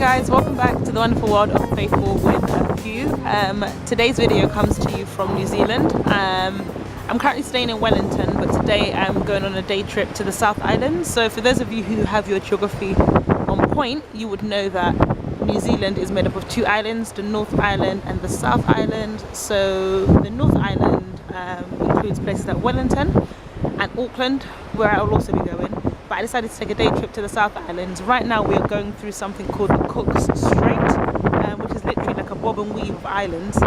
guys, welcome back to the wonderful world of Faithful with a Few. Today's video comes to you from New Zealand. I'm currently staying in Wellington, but today I'm going on a day trip to the South Island. So for those of you who have your geography on point, you would know that New Zealand is made up of two islands, the North Island and the South Island. So the North Island includes places like Wellington and Auckland, where I will also be going. But I decided to take a day trip to the South Islands. Right now we are going through something called the Cook's Strait, which is literally like a bob and weave of islands.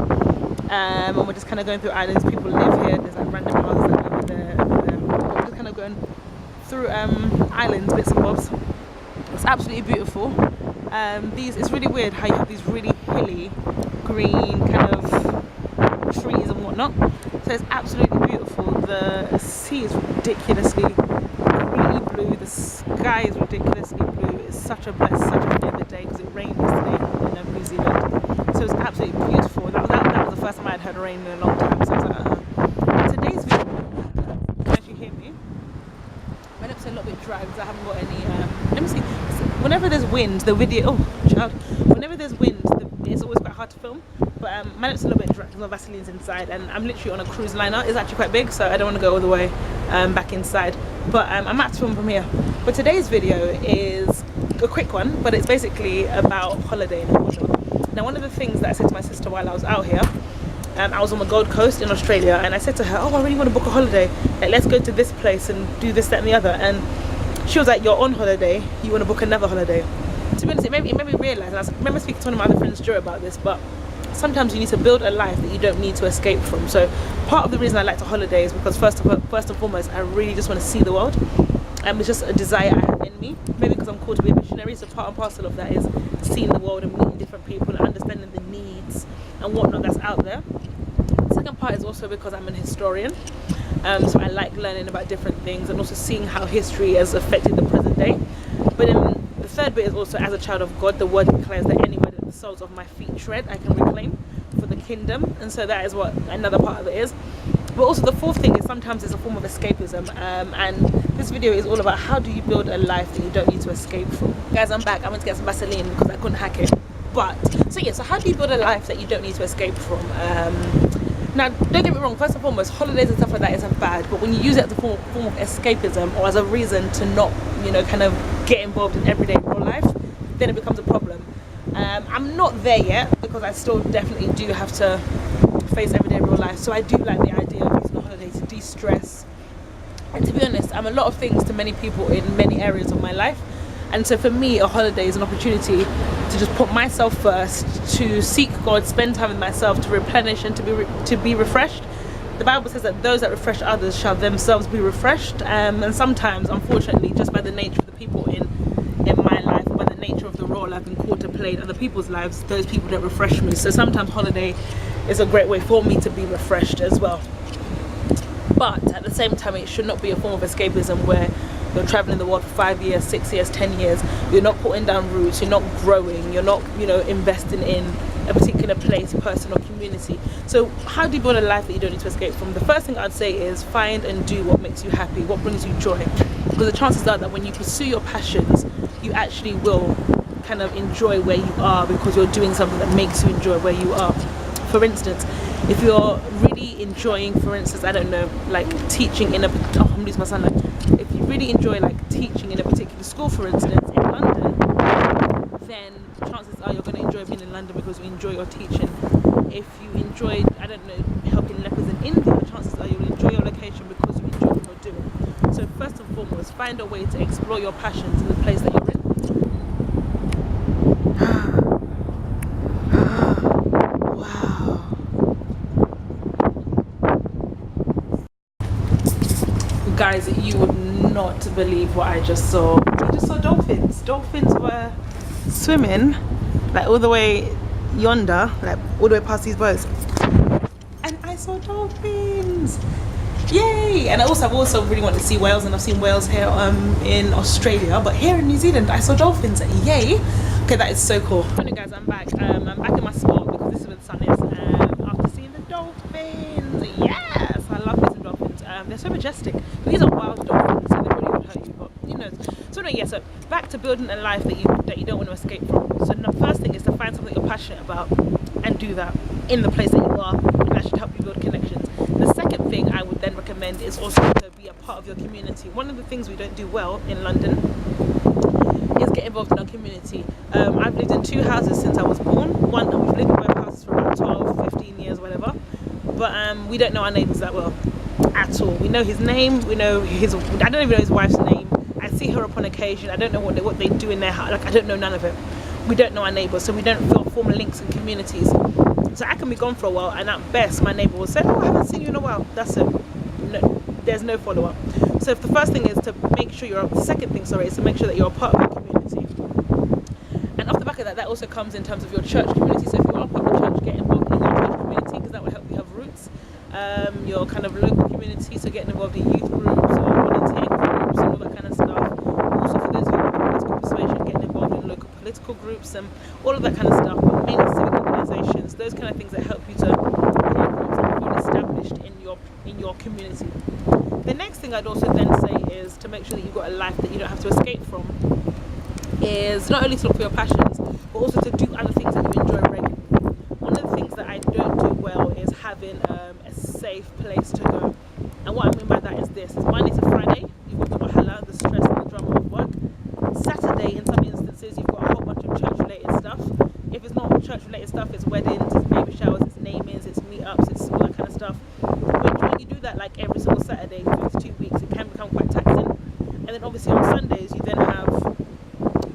And we're just kind of going through islands. People live here. There's like random houses like over there. We're just kind of going through islands, bits and bobs. It's absolutely beautiful. It's really weird how you have these really hilly, green kind of trees and whatnot. So it's absolutely beautiful. The sea is ridiculously greeny blue. The sky is ridiculously blue. It's such a blessed, such a vivid day because it rained yesterday in New Zealand. So it's absolutely beautiful. That was the first time I had heard rain in a long time. So I was like, Today's video, can you actually hear me? My lips are a little bit dry because I haven't got any. Let me see. Whenever there's wind, whenever there's wind, it's always quite hard to film. But my lips are a little bit dry because my Vaseline's inside, and I'm literally on a cruise liner. It's actually quite big, so I don't want to go all the way back inside. But I might have to film from here. But today's video is a quick one, but it's basically about holidaying and whatnot. Now, one of the things that I said to my sister while I was out here, I was on the Gold Coast in Australia, and I said to her, I really want to book a holiday. Like, let's go to this place and do this, that, and the other. And she was like, you're on holiday, you want to book another holiday. To be honest, it made me realise, and I remember speaking to one of my other friends, Joe, about this, but sometimes you need to build a life that you don't need to escape from. So part of the reason I like to holiday is because first and foremost, I really just want to see the world. It's just a desire I have in me, maybe because I'm called to be a missionary, so part and parcel of that is seeing the world and meeting different people and understanding the needs and whatnot that's out there. The second part is also because I'm an historian, so I like learning about different things and also seeing how history has affected the present day. But then the third bit is also, as a child of God, the word declares that anywhere that the soles of my feet tread, I can reclaim for the kingdom, and so that is what another part of it is. But also the fourth thing is sometimes it's a form of escapism, and this video is all about how do you build a life that you don't need to escape from. Guys, I'm back. I went to get some Vaseline because I couldn't hack it. So how do you build a life that you don't need to escape from? Now, don't get me wrong, first and foremost, holidays and stuff like that isn't bad, but when you use it as a form of escapism or as a reason to not, kind of get involved in everyday real life, then it becomes a problem. I'm not there yet because I still definitely do have to face everyday real life, so I do like the idea of using a holiday to de-stress. And to be honest, I'm a lot of things to many people in many areas of my life, and so for me a holiday is an opportunity to just put myself first, to seek God, spend time with myself, to replenish and to be refreshed. The Bible says that those that refresh others shall themselves be refreshed, and sometimes, unfortunately, just by the nature of the people in my life, by the nature of the role I've been called to play in other people's lives, those people don't refresh me. So sometimes holiday is a great way for me to be refreshed as well. But at the same time, it should not be a form of escapism where you're traveling the world for 5 years, 6 years, 10 years, you're not putting down roots, you're not growing, you're not, investing in a particular place, person or community. So how do you build a life that you don't need to escape from? The first thing I'd say is find and do what makes you happy, what brings you joy. Because the chances are that when you pursue your passions, you actually will kind of enjoy where you are because you're doing something that makes you enjoy where you are. For instance, if you're really enjoying, for instance, I don't know, like teaching in I'm losing my son. If you really enjoy like teaching in a particular school, for instance, in London, then chances are you're going to enjoy being in London because you enjoy your teaching. If you enjoy, I don't know, helping lepers in India, chances are you'll enjoy your location because you enjoy what you're doing. So first and foremost, find a way to explore your passions in the place that you're in. Guys, you would not believe what I just saw. I just saw dolphins. Dolphins were swimming like all the way yonder, like all the way past these boats, and I saw dolphins. Yay! And I've also really wanted to see whales, and I've seen whales here in Australia, but here in New Zealand I saw dolphins. Yay! Okay, that is so cool. Anyway, guys, I'm back. I'm back in my spot because this is where the sun is. After seeing the dolphins, yes, I love these dolphins. They're so majestic. These are wild dolphins, so they probably would hurt you, but who knows. So anyway, yeah, so back to building a life that you don't want to escape from. So the first thing is to find something you're passionate about and do that in the place that you are, and that should help you build connections. The second thing I would then recommend is also to be a part of your community. One of the things we don't do well in London is get involved in our community. I've lived in 2 houses since I was born. We've lived in both houses for about 12, 15 years, whatever. But we don't know our neighbours that well at all. We know his name, we know his, I don't even know his wife's name. I see her up on occasion. I don't know what they do in their house. Like, I don't know none of it. We don't know our neighbours, so we don't form links in communities. So I can be gone for a while, and at best my neighbour will say, oh, I haven't seen you in a while. That's it. No, there's no follow-up. So if the first thing is to make sure the second thing, is to make sure that you're a part of the community. And off the back of that, that also comes in terms of your church community. So if you are part of the church, get involved in your church community, because that will help you have roots. Your kind of local community, so getting involved in youth groups or volunteer groups and all that kind of stuff. Also for those who have political persuasion, getting involved in local political groups and all of that kind of stuff, but mainly civic organisations, those kind of things that help you to feel established in your community. The next thing I'd also then say is to make sure that you've got a life that you don't have to escape from, is not only to look for your passions, but also to do other things that you enjoy regularly. One of the things that I don't do well is having a safe place to go. And what I mean by that is this: is Monday to Friday, you've got the wahala, the stress and the drama of work. Saturday, in some instances, you've got a whole bunch of church-related stuff. If it's not church-related stuff, it's weddings, it's baby showers, it's namings, it's meetups, it's all that kind of stuff. When you do that like every single Saturday for 2 weeks, it can become quite taxing. And then obviously on Sundays, you then have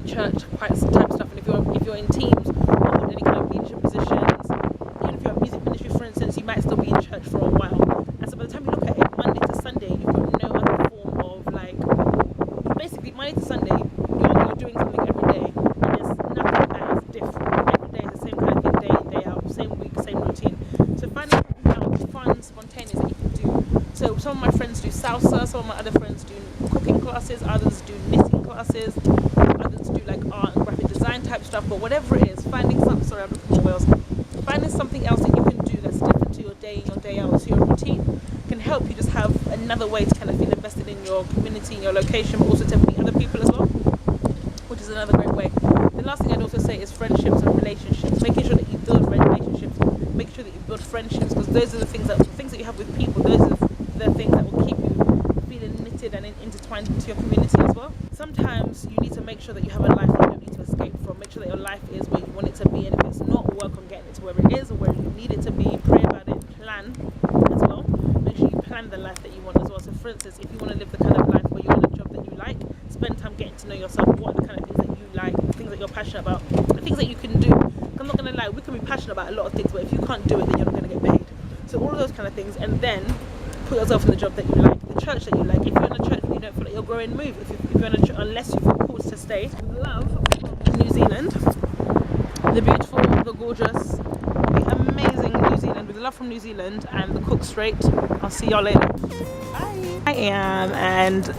church type stuff. And if you're in teams or in any kind of leadership positions, even if you're at music ministry, for instance, you might still be in church for a while. And so by the time you look at it, Monday to Sunday, you've got no other form of basically Monday to Sunday, you're doing something every day. And there's nothing that is different. Every day is the same kind of thing, day in, day out, same week, same routine. So finding something fun, spontaneous that you can do. So some of my friends do salsa, some of my other friends do cooking classes, others do knitting classes, others do like art and graphic design type stuff. But whatever it is, finding something, sorry, I'm looking for Wales. Finding something else that you can do that's different to your day in, your day out, to your routine, can help you just have another way to kind of feel invested in your community, in your location, but also to meet other people as well, which is another great way. The last thing I'd also say is friendships and relationships. Making sure that you build relationships, making sure that you build friendships, because those are the things that you have with people. Those are the things that will keep you feeling knitted and intertwined into your community as well. Sometimes you need to make sure that you have a life that you don't need to escape from. Make sure that your life is where you want it to be, and if it's not, work on getting it to where it is or where you need it to be. Pray about it, plan as well. Make sure you plan the life that you want as well. So for instance, if you want to live the kind of life where you're in a job that you like, spend time getting to know yourself. What are the kind of things that you like, the things that you're passionate about, the things that you can do. I'm not going to lie, we can be passionate about a lot of things, but if you can't do it, then you're not going to get paid. So all of those kind of things, and then put yourself in the job that you like, the church that you like. If you're in a church and you don't feel like you're growing, move. If you're in a church, unless you feel called to stay. Love New Zealand, the beautiful, the gorgeous, the amazing New Zealand, with love from New Zealand and the cook straight. I'll see y'all later. Bye. I am, and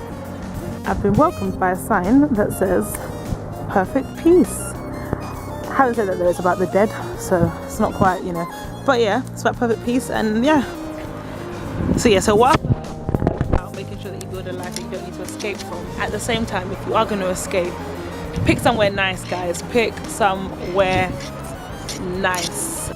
I've been welcomed by a sign that says perfect peace. I haven't said that though, it's about the dead, so it's not quite, but yeah, it's about perfect peace. And yeah, so while about making sure that you build a life that you don't need to escape from, at the same time, if you are going to escape, pick somewhere nice, guys. Pick somewhere nice.